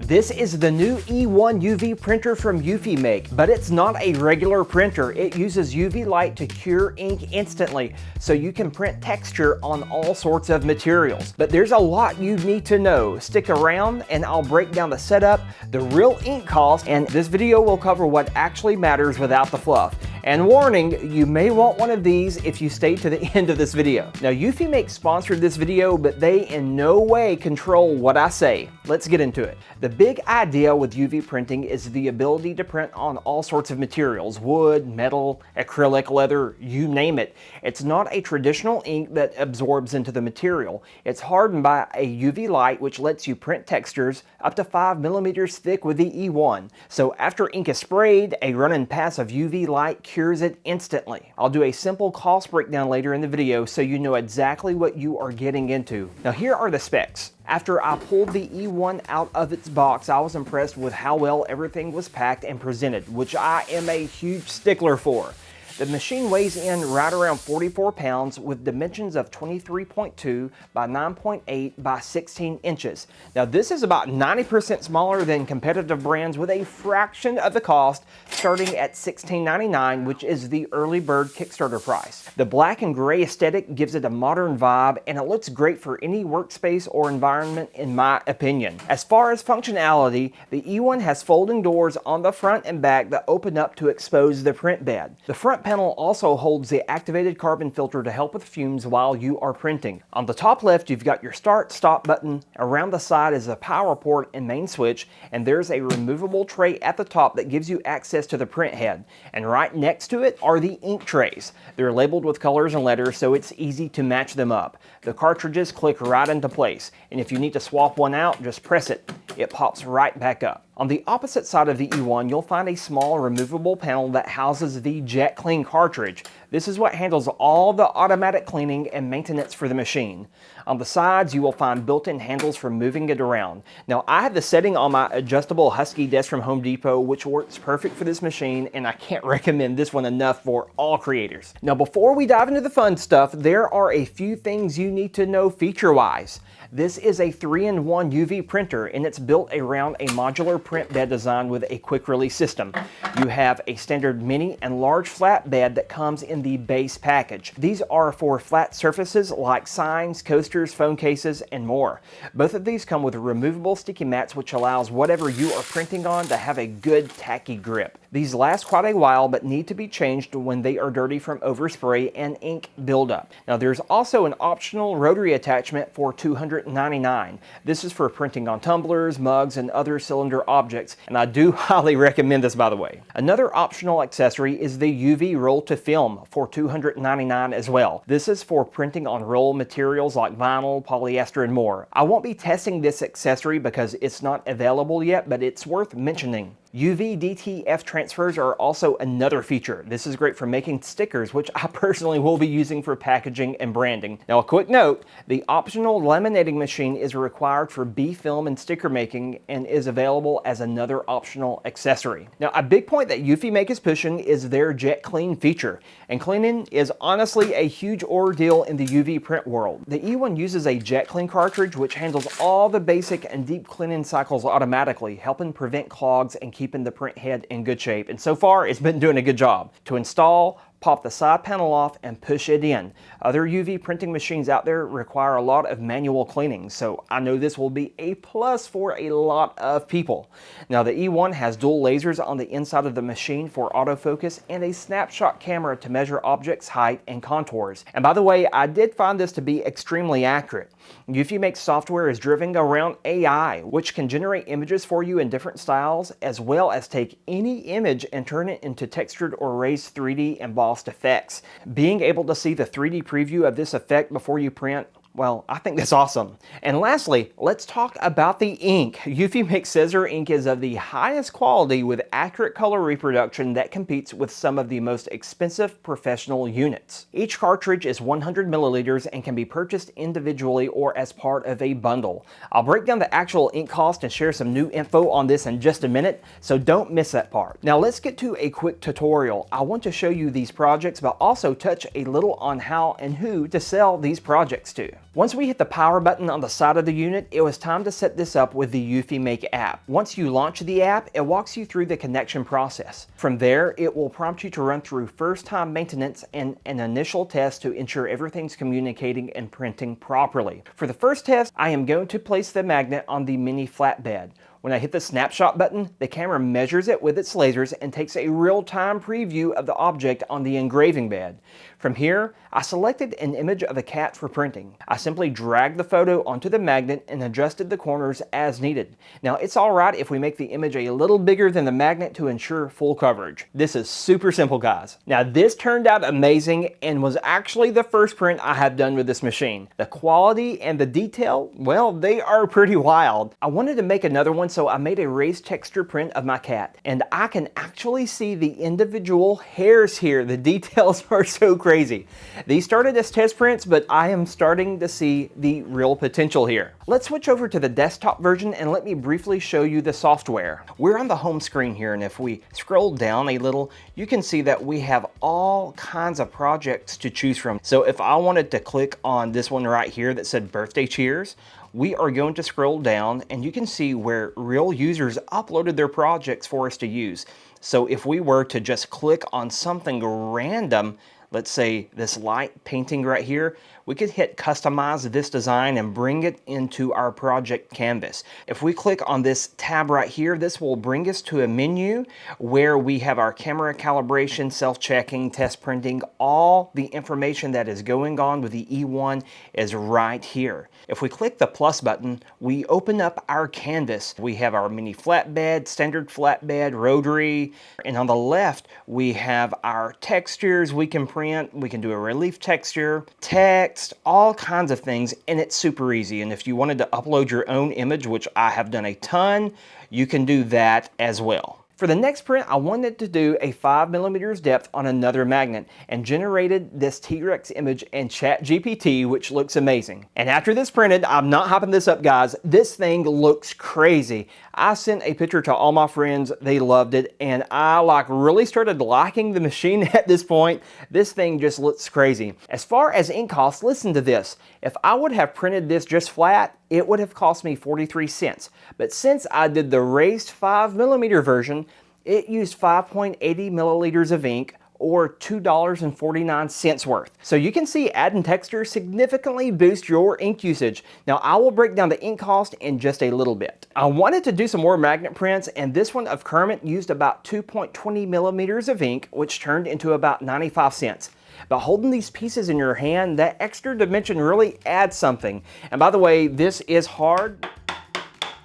This is the new E1 UV printer from Eufy Make, but it's not a regular printer. It uses UV light to cure ink instantly, so you can print texture on all sorts of materials. But there's a lot you need to know. Stick around and I'll break down the setup, the real ink cost, and this video will cover what actually matters without the fluff. And warning, you may want one of these if you stay to the end of this video. Now, Eufy Make sponsored this video, but they in no way control what I say. Let's get into it. The big idea with UV printing is the ability to print on all sorts of materials: wood, metal, acrylic, leather, you name it. It's not a traditional ink that absorbs into the material. It's hardened by a UV light which lets you print textures up to 5 millimeters thick with the E1. So after ink is sprayed, a running pass of UV light cures it instantly. I'll do a simple cost breakdown later in the video so you know exactly what you are getting into. Now here are the specs. After I pulled the E1 out of its box, I was impressed with how well everything was packed and presented, which I am a huge stickler for. The machine weighs in right around 44 pounds with dimensions of 23.2 by 9.8 by 16 inches. Now this is about 90% smaller than competitive brands with a fraction of the cost, starting at $16.99, which is the early bird Kickstarter price. The black and gray aesthetic gives it a modern vibe, and it looks great for any workspace or environment in my opinion. As far as functionality, the E1 has folding doors on the front and back that open up to expose the print bed. The front panel also holds the activated carbon filter to help with fumes while you are printing. On the top left, you've got your start-stop button. Around the side is a power port and main switch, and there's a removable tray at the top that gives you access to the print head. And right next to it are the ink trays. They're labeled with colors and letters, so it's easy to match them up. The cartridges click right into place, and if you need to swap one out, just press it. It pops right back up. On the opposite side of the E1, you'll find a small removable panel that houses the Jet Clean cartridge. This is what handles all the automatic cleaning and maintenance for the machine. On the sides, you will find built-in handles for moving it around. Now, I have the setting on my adjustable Husky desk from Home Depot, which works perfect for this machine, and I can't recommend this one enough for all creators. Now, before we dive into the fun stuff, there are a few things you need to know feature-wise. This is a 3-in-1 UV printer, and it's built around a modular print bed design with a quick release system. You have a standard mini and large flat bed that comes in the base package. These are for flat surfaces like signs, coasters, phone cases, and more. Both of these come with removable sticky mats, which allows whatever you are printing on to have a good tacky grip. These last quite a while but need to be changed when they are dirty from overspray and ink buildup. Now there's also an optional rotary attachment for $299. This is for printing on tumblers, mugs, and other cylinder objects, and I do highly recommend this, by the way. Another optional accessory is the UV roll to film for $299 as well. This is for printing on roll materials like vinyl, polyester, and more. I won't be testing this accessory because it's not available yet, but it's worth mentioning. UV DTF transfers are also another feature. This is great for making stickers, which I personally will be using for packaging and branding. Now, a quick note, the optional laminating machine is required for B-film and sticker making and is available as another optional accessory. Now, a big point that Eufy Make is pushing is their Jet Clean feature, and cleaning is honestly a huge ordeal in the UV print world. The E1 uses a Jet Clean cartridge which handles all the basic and deep cleaning cycles automatically, helping prevent clogs and keeping the print head in good shape. And so far, it's been doing a good job. To install, pop the side panel off and push it in. Other UV printing machines out there require a lot of manual cleaning, so I know this will be a plus for a lot of people. Now the E1 has dual lasers on the inside of the machine for autofocus and a snapshot camera to measure objects' height and contours. And by the way, I did find this to be extremely accurate. Eufy Make software is driven around AI, which can generate images for you in different styles, as well as take any image and turn it into textured or raised 3D embossed effects. Being able to see the 3D preview of this effect before you print, well, I think that's awesome. And lastly, let's talk about the ink. Eufy Make says their ink is of the highest quality with accurate color reproduction that competes with some of the most expensive professional units. Each cartridge is 100 milliliters and can be purchased individually or as part of a bundle. I'll break down the actual ink cost and share some new info on this in just a minute, so don't miss that part. Now let's get to a quick tutorial. I want to show you these projects, but also touch a little on how and who to sell these projects to. Once we hit the power button on the side of the unit, it was time to set this up with the Eufy Make app. Once you launch the app, it walks you through the connection process. From there, it will prompt you to run through first-time maintenance and an initial test to ensure everything's communicating and printing properly. For the first test, I am going to place the magnet on the mini flatbed. When I hit the snapshot button, the camera measures it with its lasers and takes a real-time preview of the object on the engraving bed. From here, I selected an image of a cat for printing. I simply dragged the photo onto the magnet and adjusted the corners as needed. Now, it's alright if we make the image a little bigger than the magnet to ensure full coverage. This is super simple, guys. Now, this turned out amazing and was actually the first print I have done with this machine. The quality and the detail, well, they are pretty wild. I wanted to make another one, so I made a raised texture print of my cat. And I can actually see the individual hairs here. The details are so crazy. These started as test prints, but I am starting to see the real potential here. Let's switch over to the desktop version and let me briefly show you the software. We're on the home screen here, and if we scroll down a little, you can see that we have all kinds of projects to choose from. So if I wanted to click on this one right here that said birthday cheers, we are going to scroll down and you can see where real users uploaded their projects for us to use. So if we were to just click on something random, let's say this light painting right here, we could hit customize this design and bring it into our project canvas. If we click on this tab right here, this will bring us to a menu where we have our camera calibration, self-checking, test printing, all the information that is going on with the E1 is right here. If we click the plus button, we open up our canvas. We have our mini flatbed, standard flatbed, rotary, and on the left, we have our textures we can print. We can do a relief texture, text, all kinds of things, and it's super easy. And if you wanted to upload your own image, which I have done a ton, you can do that as well. For the next print, I wanted to do a 5mm depth on another magnet and generated this T-Rex image in ChatGPT, which looks amazing. And after this printed, I'm not hyping this up, guys, this thing looks crazy. I sent a picture to all my friends, they loved it, and I really started liking the machine at this point. This thing just looks crazy. As far as ink costs, listen to this. If I would have printed this just flat, it would have cost me 43 cents. But since I did the raised 5mm version, it used 5.80 milliliters of ink, or $2.49 worth. So you can see adding texture significantly boosts your ink usage. Now I will break down the ink cost in just a little bit. I wanted to do some more magnet prints, and this one of Kermit used about 2.20 millimeters of ink, which turned into about 95 cents. But holding these pieces in your hand, that extra dimension really adds something. And by the way, this is hard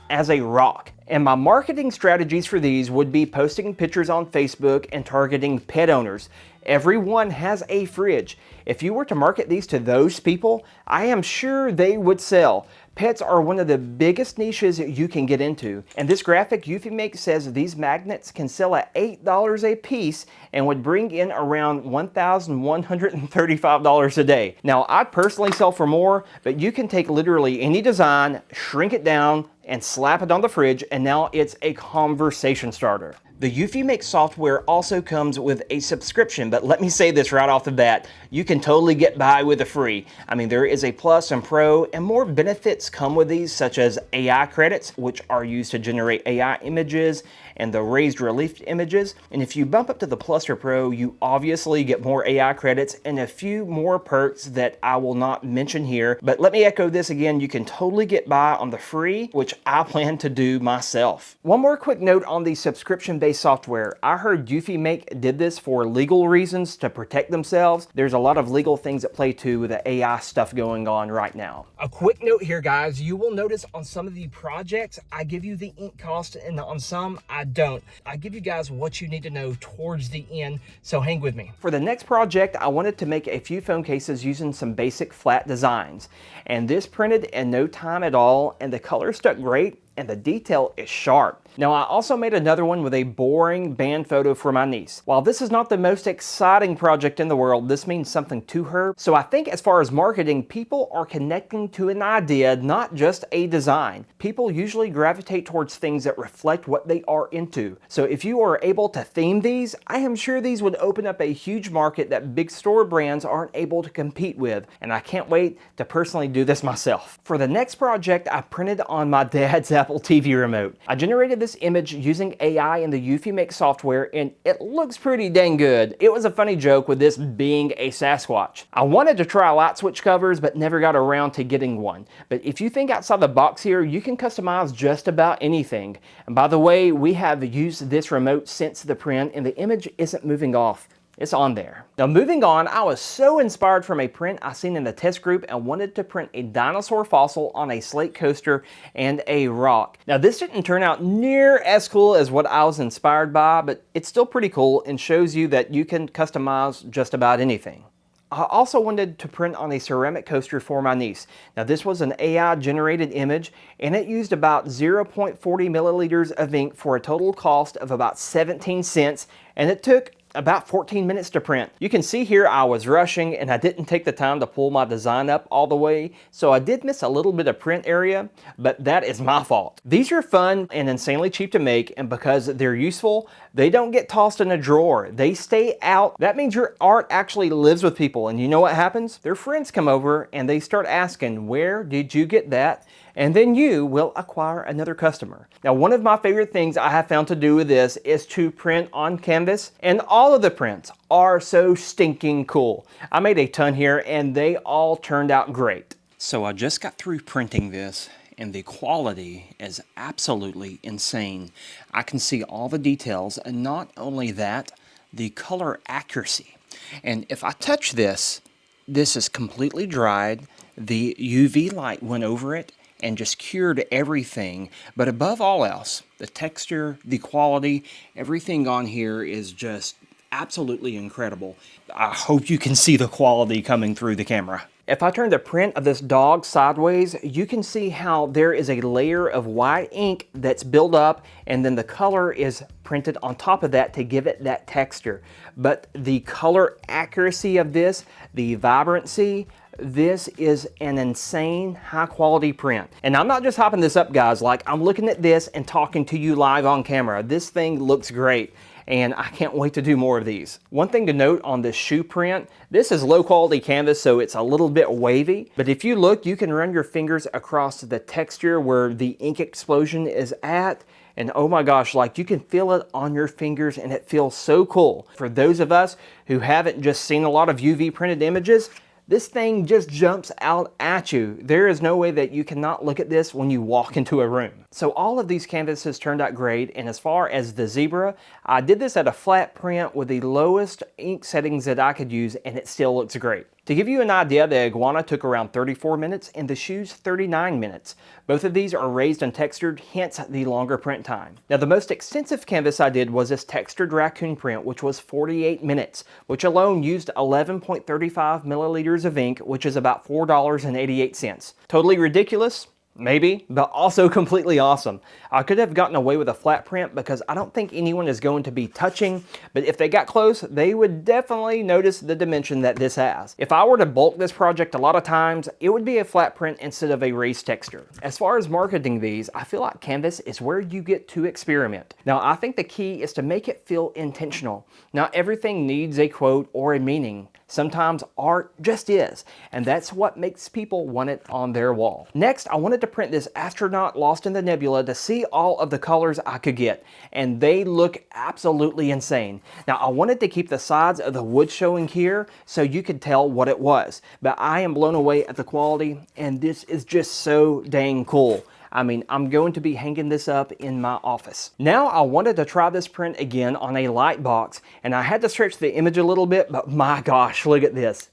as a rock. And my marketing strategies for these would be posting pictures on Facebook and targeting pet owners. Everyone has a fridge. If you were to market these to those people, I am sure they would sell. Pets are one of the biggest niches you can get into. And this graphic Eufy Make says these magnets can sell at $8 a piece and would bring in around $1,135 a day. Now, I personally sell for more, but you can take literally any design, shrink it down, and slap it on the fridge, and now it's a conversation starter. The Eufy Make software also comes with a subscription, but let me say this right off the bat, you can totally get by with a free. I mean, there is a Plus and Pro, and more benefits come with these, such as AI credits, which are used to generate AI images, and the raised relief images. And if you bump up to the Plus or Pro, you obviously get more AI credits and a few more perks that I will not mention here. But let me echo this again, you can totally get by on the free, which I plan to do myself. One more quick note on the subscription-based software. I heard Eufy Make did this for legal reasons to protect themselves. There's a lot of legal things at play too with the AI stuff going on right now. A quick note here, guys. You will notice on some of the projects, I give you the ink cost, and on some, I don't. I give you guys what you need to know towards the end, so hang with me. For the next project, I wanted to make a few phone cases using some basic flat designs. And this printed in no time at all, and the color stuck great. and the detail is sharp. Now, I also made another one with a boring band photo for my niece. While this is not the most exciting project in the world, this means something to her. So I think as far as marketing, people are connecting to an idea, not just a design. People usually gravitate towards things that reflect what they are into. So if you are able to theme these, I am sure these would open up a huge market that big store brands aren't able to compete with. And I can't wait to personally do this myself. For the next project, I printed on my dad's Apple TV remote. I generated this image using AI in the Eufy Make software, and it looks pretty dang good. It was a funny joke with this being a Sasquatch. I wanted to try light switch covers, but never got around to getting one. But if you think outside the box here, you can customize just about anything. And by the way, we have used this remote since the print, and the image isn't moving off. It's on there. Now moving on, I was so inspired from a print I seen in the test group and wanted to print a dinosaur fossil on a slate coaster and a rock. Now this didn't turn out near as cool as what I was inspired by, but it's still pretty cool and shows you that you can customize just about anything. I also wanted to print on a ceramic coaster for my niece. Now this was an AI generated image and it used about 0.40 milliliters of ink for a total cost of about 17 cents, and it took about 14 minutes to print. You can see here I was rushing and I didn't take the time to pull my design up all the way, so I did miss a little bit of print area, but that is my fault. These are fun and insanely cheap to make, and because they're useful, they don't get tossed in a drawer. They stay out. That means your art actually lives with people, and you know what happens? Their friends come over and they start asking, where did you get that? And then you will acquire another customer. Now, one of my favorite things I have found to do with this is to print on canvas, and all of the prints are so stinking cool. I made a ton here and they all turned out great. So I just got through printing this and the quality is absolutely insane. I can see all the details, and not only that, the color accuracy. And if I touch this, this is completely dried. The UV light went over it and just cured everything. But above all else, the texture, the quality, everything on here is just absolutely incredible. I hope you can see the quality coming through the camera. If I turn the print of this dog sideways, you can see how there is a layer of white ink that's built up, and then the color is printed on top of that to give it that texture. But the color accuracy of this, the vibrancy, this is an insane high quality print. And I'm not just hopping this up, guys. Like, I'm looking at this and talking to you live on camera. This thing looks great, and I can't wait to do more of these. One thing to note on this shoe print, this is low quality canvas, so it's a little bit wavy. But if you look, you can run your fingers across the texture where the ink explosion is at. And oh my gosh, like, you can feel it on your fingers and it feels so cool. For those of us who haven't just seen a lot of UV printed images, this thing just jumps out at you. There is no way that you cannot look at this when you walk into a room. So all of these canvases turned out great, and as far as the zebra, I did this at a flat print with the lowest ink settings that I could use, and it still looks great. To give you an idea, the iguana took around 34 minutes and the shoes 39 minutes. Both of these are raised and textured, hence the longer print time. Now, the most extensive canvas I did was this textured raccoon print, which was 48 minutes, which alone used 11.35 milliliters of ink, which is about $4.88. Totally ridiculous? Maybe, but also completely awesome. I could have gotten away with a flat print because I don't think anyone is going to be touching, but if they got close, they would definitely notice the dimension that this has. If I were to bulk this project a lot of times, it would be a flat print instead of a raised texture. As far as marketing these, I feel like canvas is where you get to experiment. Now, I think the key is to make it feel intentional. Not everything needs a quote or a meaning. Sometimes art just is, and that's what makes people want it on their wall. Next, I wanted to print this astronaut lost in the nebula to see all of the colors I could get, and they look absolutely insane. Now, I wanted to keep the sides of the wood showing here so you could tell what it was, but I am blown away at the quality, and this is just so dang cool. I mean, I'm going to be hanging this up in my office. Now, I wanted to try this print again on a light box, and I had to stretch the image a little bit, but my gosh, look at this.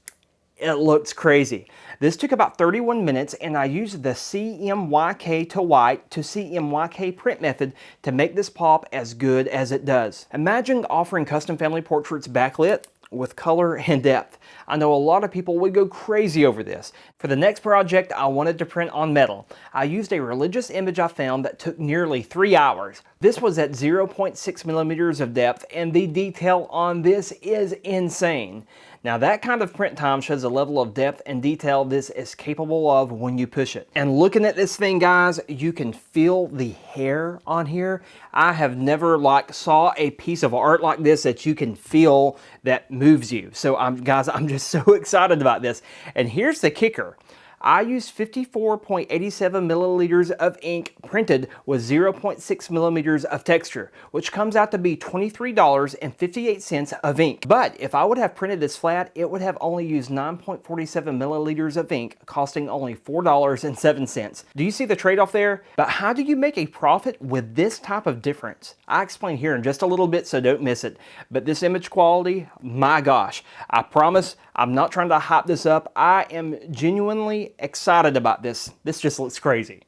It looks crazy. This took about 31 minutes, and I used the CMYK to white to CMYK print method to make this pop as good as it does. Imagine offering custom family portraits backlit. with color and depth. I know a lot of people would go crazy over this. For the next project I wanted to print on metal, I used a religious image I found that took nearly 3 hours. This was at 0.6 millimeters of depth, and the detail on this is insane. Now that kind of print time shows the level of depth and detail this is capable of when you push it. And looking at this thing, guys, you can feel the hair on here. I have never saw a piece of art like this that you can feel that moves you. So guys, I'm just so excited about this. And here's the kicker. I used 54.87 milliliters of ink printed with 0.6 millimeters of texture, which comes out to be $23.58 of ink. But if I would have printed this flat, it would have only used 9.47 milliliters of ink, costing only $4.07. Do you see the trade-off there? But how do you make a profit with this type of difference? I explain here in just a little bit, so don't miss it. But this image quality, my gosh, I promise I'm not trying to hype this up. I am genuinely excited about this. This just looks crazy.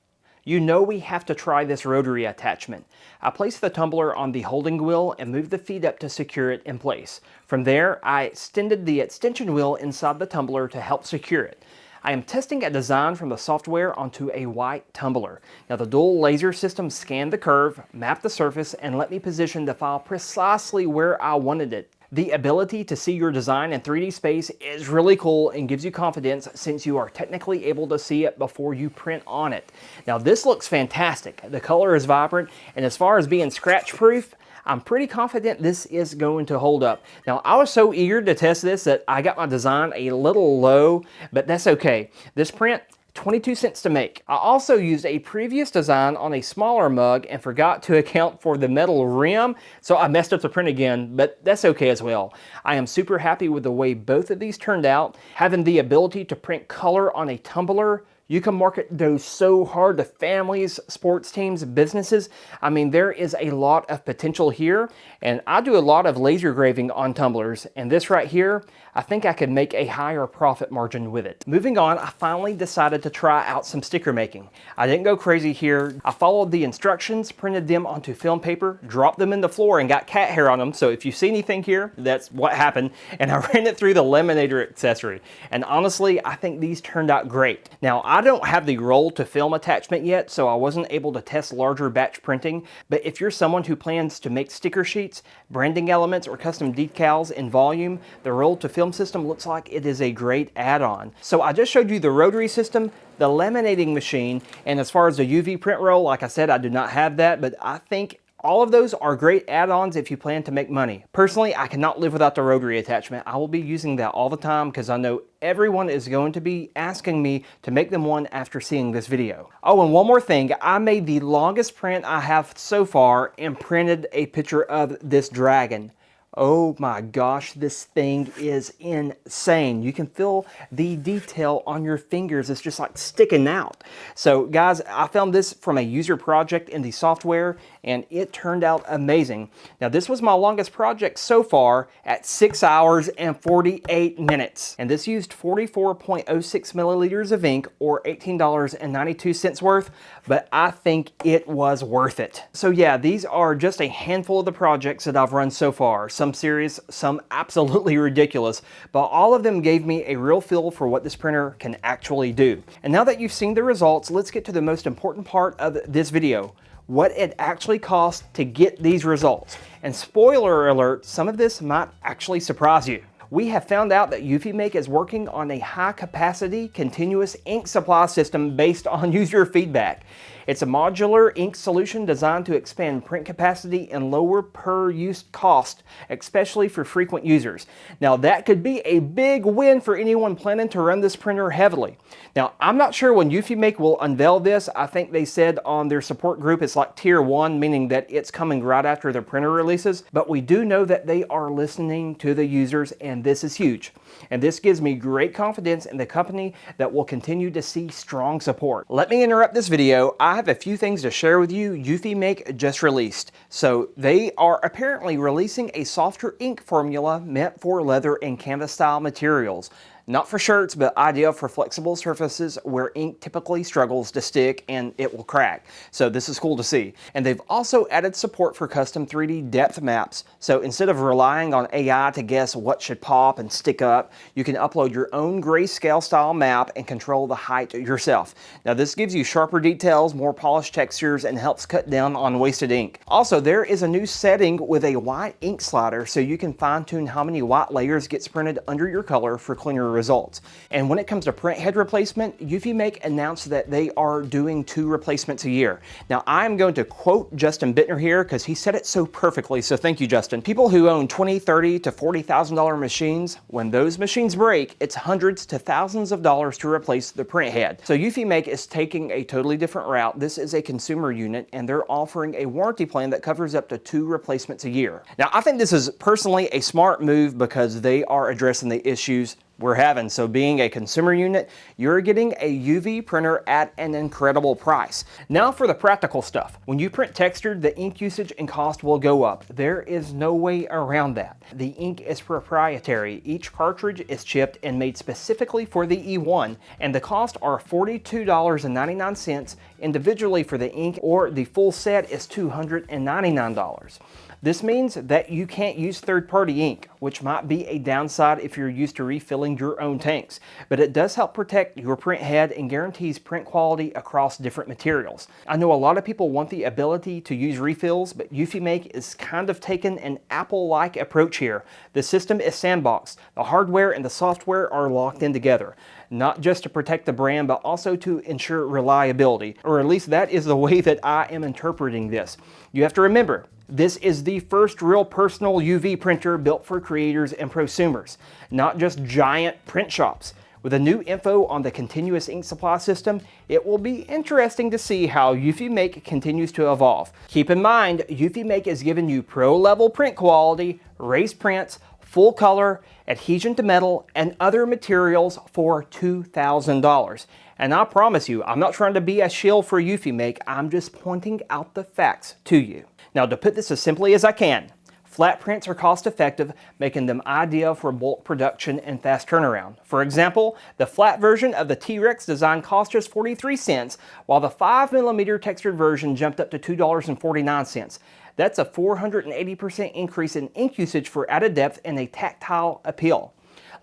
You know we have to try this rotary attachment. I placed the tumbler on the holding wheel and moved the feet up to secure it in place. From there, I extended the extension wheel inside the tumbler to help secure it. I am testing a design from the software onto a white tumbler. Now the dual laser system scanned the curve, mapped the surface, and let me position the file precisely where I wanted it. The ability to see your design in 3D space is really cool and gives you confidence since you are technically able to see it before you print on it. Now this looks fantastic. The color is vibrant, and as far as being scratch proof, I'm pretty confident this is going to hold up. Now I was so eager to test this that I got my design a little low, but that's okay. This print, 22 cents to make. I also used a previous design on a smaller mug and forgot to account for the metal rim, so I messed up the print again, but that's okay as well. I am super happy with the way both of these turned out. Having the ability to print color on a tumbler, you can market those so hard to families, sports teams, businesses. I mean, there is a lot of potential here, and I do a lot of laser graving on tumblers, and this right here, I think I could make a higher profit margin with it. Moving on, I finally decided to try out some sticker making. I didn't go crazy here. I followed the instructions, printed them onto film paper, dropped them in the floor, and got cat hair on them. So if you see anything here, that's what happened. And I ran it through the laminator accessory. And honestly, I think these turned out great. Now, I don't have the roll to film attachment yet, so I wasn't able to test larger batch printing. But if you're someone who plans to make sticker sheets, branding elements, or custom decals in volume, the roll to film system looks like it is a great add-on. So I just showed you the rotary system, the laminating machine, and as far as the UV print roll, like I said, I do not have that, but I think all of those are great add-ons if you plan to make money. Personally, I cannot live without the rotary attachment. I will be using that all the time because I know everyone is going to be asking me to make them one after seeing this video. Oh, and one more thing. I made the longest print I have so far and printed a picture of this dragon. Oh my gosh, this thing is insane. You can feel the detail on your fingers. It's just like sticking out. So guys, I found this from a user project in the software and it turned out amazing. Now this was my longest project so far at 6 hours and 48 minutes. And this used 44.06 milliliters of ink or $18.92 worth, but I think it was worth it. So yeah, these are just a handful of the projects that I've run so far. Some serious, some absolutely ridiculous, but all of them gave me a real feel for what this printer can actually do. And now that you've seen the results, let's get to the most important part of this video. What it actually costs to get these results. And spoiler alert, some of this might actually surprise you. We have found out that UFIMake is working on a high-capacity continuous ink supply system based on user feedback. It's a modular ink solution designed to expand print capacity and lower per-use cost, especially for frequent users. Now that could be a big win for anyone planning to run this printer heavily. Now I'm not sure when UFIMake will unveil this. I think they said on their support group it's like tier 1, meaning that it's coming right after the printer releases. But we do know that they are listening to the users, and this is huge. And this gives me great confidence in the company that will continue to see strong support. Let me interrupt this video. I have a few things to share with you. UFIMake just released. So they are apparently releasing a softer ink formula meant for leather and canvas style materials. Not for shirts, but ideal for flexible surfaces where ink typically struggles to stick and it will crack. So this is cool to see. And they've also added support for custom 3D depth maps. So instead of relying on AI to guess what should pop and stick up, you can upload your own grayscale style map and control the height yourself. Now this gives you sharper details, more polished textures, and helps cut down on wasted ink. Also, there is a new setting with a white ink slider so you can fine tune how many white layers gets printed under your color for cleaner results. And when it comes to print head replacement, UV Make announced that they are doing 2 replacements a year. Now I'm going to quote Justin Bittner here because he said it so perfectly, so thank you, Justin. People who own $20,000, $30,000 to $40,000 machines, when those machines break, it's hundreds to thousands of dollars to replace the print head. So UV Make is taking a totally different route. This is a consumer unit and they're offering a warranty plan that covers up to 2 replacements a year. Now I think this is personally a smart move because they are addressing the issues we're having. So being a consumer unit, you're getting a UV printer at an incredible price. Now for the practical stuff. When you print textured, the ink usage and cost will go up. There is no way around that. The ink is proprietary. Each cartridge is chipped and made specifically for the E1, and the costs are $42.99 individually for the ink, or the full set is $299. This means that you can't use third-party ink, which might be a downside if you're used to refilling your own tanks, but it does help protect your print head and guarantees print quality across different materials. I know a lot of people want the ability to use refills, but UV Make is kind of taking an Apple-like approach here. The system is sandboxed. The hardware and the software are locked in together, not just to protect the brand, but also to ensure reliability, or at least that is the way that I am interpreting this. You have to remember, this is the first real personal UV printer built for creators and prosumers, not just giant print shops. With a new info on the continuous ink supply system, it will be interesting to see how UV Make continues to evolve. Keep in mind, UV Make is giving you pro-level print quality, raised prints, full color, adhesion to metal, and other materials for $2,000. And I promise you, I'm not trying to be a shill for UV Make, I'm just pointing out the facts to you. Now, to put this as simply as I can, flat prints are cost effective, making them ideal for bulk production and fast turnaround. For example, the flat version of the T-Rex design cost just 43 cents, while the 5mm textured version jumped up to $2.49. That's a 480% increase in ink usage for added depth and a tactile appeal.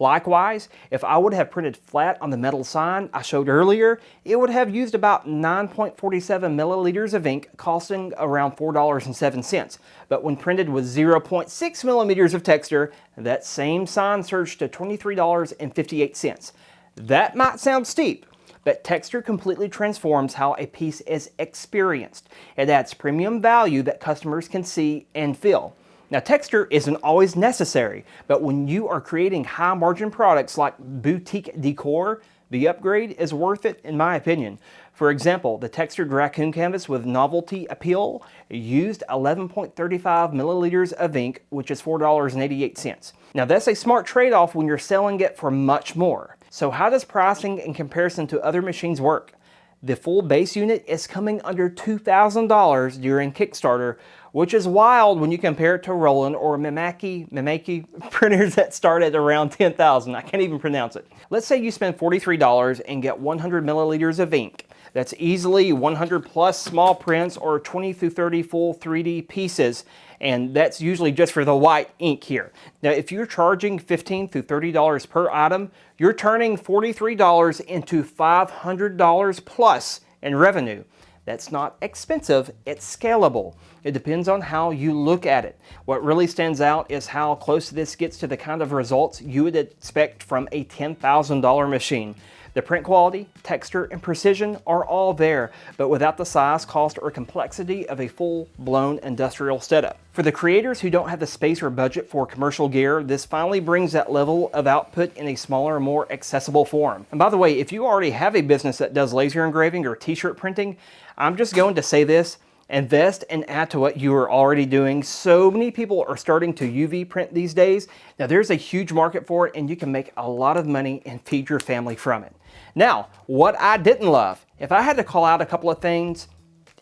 Likewise, if I would have printed flat on the metal sign I showed earlier, it would have used about 9.47 milliliters of ink, costing around $4.07. But when printed with 0.6 millimeters of texture, that same sign surged to $23.58. That might sound steep, but texture completely transforms how a piece is experienced. It adds premium value that customers can see and feel. Now, texture isn't always necessary, but when you are creating high-margin products like boutique decor, the upgrade is worth it, in my opinion. For example, the textured raccoon canvas with novelty appeal used 11.35 milliliters of ink, which is $4.88. Now, that's a smart trade-off when you're selling it for much more. So how does pricing in comparison to other machines work? The full base unit is coming under $2,000 during Kickstarter, which is wild when you compare it to Roland or Mimaki printers that start at around $10,000. I can't even pronounce it. Let's say you spend $43 and get 100 milliliters of ink. That's easily 100 plus small prints or 20 through 30 full 3D pieces, and that's usually just for the white ink here. Now, if you're charging $15 through $30 per item, you're turning $43 into $500 plus in revenue. That's not expensive, it's scalable. It depends on how you look at it. What really stands out is how close this gets to the kind of results you would expect from a $10,000 machine. The print quality, texture, and precision are all there, but without the size, cost, or complexity of a full-blown industrial setup. For the creators who don't have the space or budget for commercial gear, this finally brings that level of output in a smaller, more accessible form. And by the way, if you already have a business that does laser engraving or t-shirt printing, I'm just going to say this: invest and add to what you are already doing. So many people are starting to UV print these days. Now, there's a huge market for it, and you can make a lot of money and feed your family from it. Now, what I didn't love, if I had to call out a couple of things,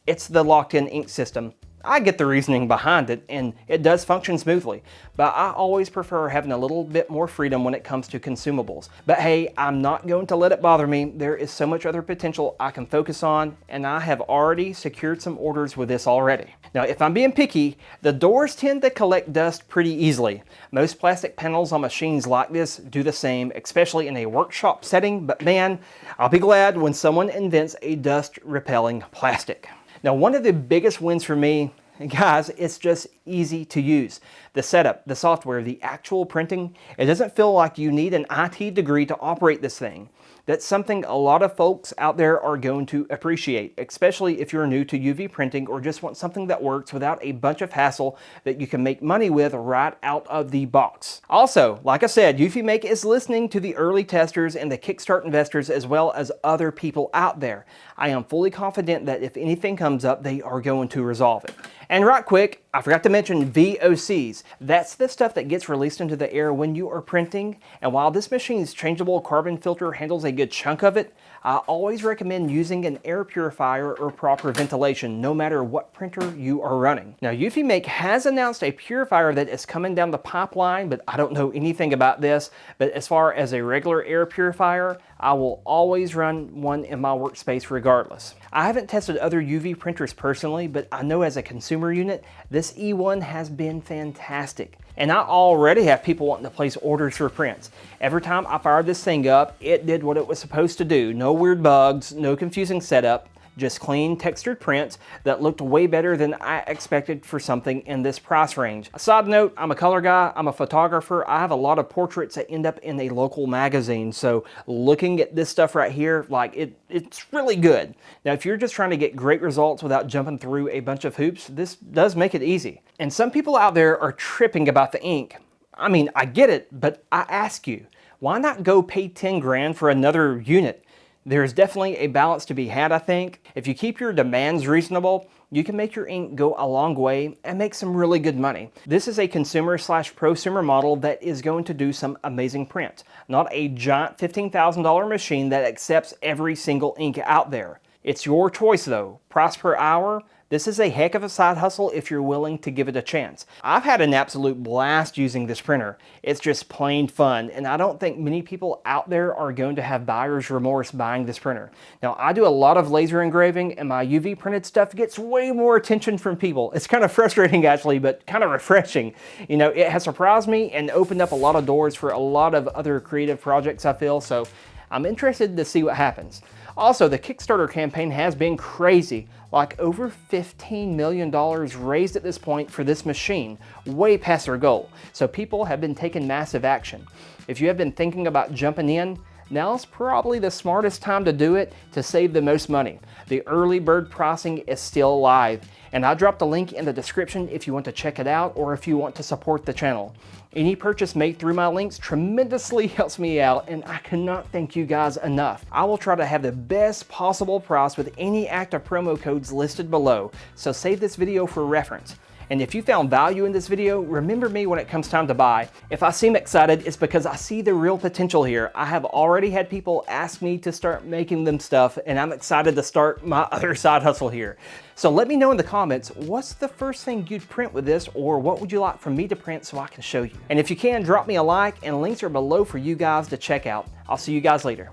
it's the locked-in ink system. I get the reasoning behind it, and it does function smoothly, but I always prefer having a little bit more freedom when it comes to consumables. But hey, I'm not going to let it bother me. There is so much other potential I can focus on, and I have already secured some orders with this already. Now, if I'm being picky, the doors tend to collect dust pretty easily. Most plastic panels on machines like this do the same, especially in a workshop setting, but man, I'll be glad when someone invents a dust-repelling plastic. Now, one of the biggest wins for me, guys, it's just easy to use. The setup, the software, the actual printing, it doesn't feel like you need an IT degree to operate this thing. That's something a lot of folks out there are going to appreciate, especially if you're new to UV printing or just want something that works without a bunch of hassle that you can make money with right out of the box. Also, like I said, UV Make is listening to the early testers and the Kickstart investors as well as other people out there. I am fully confident that if anything comes up, they are going to resolve it. And right quick, I forgot to mention VOCs. That's the stuff that gets released into the air when you are printing. And while this machine's changeable carbon filter handles a good chunk of it, I always recommend using an air purifier or proper ventilation, no matter what printer you are running. Now, UV Make has announced a purifier that is coming down the pipeline, but I don't know anything about this. But as far as a regular air purifier, I will always run one in my workspace regardless. I haven't tested other UV printers personally, but I know as a consumer unit, this E1 has been fantastic. And I already have people wanting to place orders for prints. Every time I fired this thing up, it did what it was supposed to do. No weird bugs, no confusing setup, just clean textured prints that looked way better than I expected for something in this price range. A side note, I'm a color guy, I'm a photographer. I have a lot of portraits that end up in a local magazine. So looking at this stuff right here, like it's really good. Now, if you're just trying to get great results without jumping through a bunch of hoops, this does make it easy. And some people out there are tripping about the ink. I mean, I get it, but I ask you, why not go pay 10 grand for another unit? There's definitely a balance to be had, I think. If you keep your demands reasonable, you can make your ink go a long way and make some really good money. This is a consumer/prosumer model that is going to do some amazing prints, not a giant $15,000 machine that accepts every single ink out there. It's your choice though. Price per hour, this is a heck of a side hustle if you're willing to give it a chance. I've had an absolute blast using this printer. It's just plain fun, and I don't think many people out there are going to have buyer's remorse buying this printer. Now, I do a lot of laser engraving, and my UV printed stuff gets way more attention from people. It's kind of frustrating actually, but kind of refreshing. You know, it has surprised me and opened up a lot of doors for a lot of other creative projects, I feel, so I'm interested to see what happens. Also, the Kickstarter campaign has been crazy, like over $15 million raised at this point for this machine, way past their goal. So people have been taking massive action. If you have been thinking about jumping in, now's probably the smartest time to do it to save the most money. The early bird pricing is still live, and I dropped a link in the description if you want to check it out or if you want to support the channel. Any purchase made through my links tremendously helps me out, and I cannot thank you guys enough. I will try to have the best possible price with any active promo codes listed below, so save this video for reference. And if you found value in this video, remember me when it comes time to buy. If I seem excited, it's because I see the real potential here. I have already had people ask me to start making them stuff, and I'm excited to start my other side hustle here. So let me know in the comments, what's the first thing you'd print with this, or what would you like for me to print so I can show you? And if you can, drop me a like, and links are below for you guys to check out. I'll see you guys later.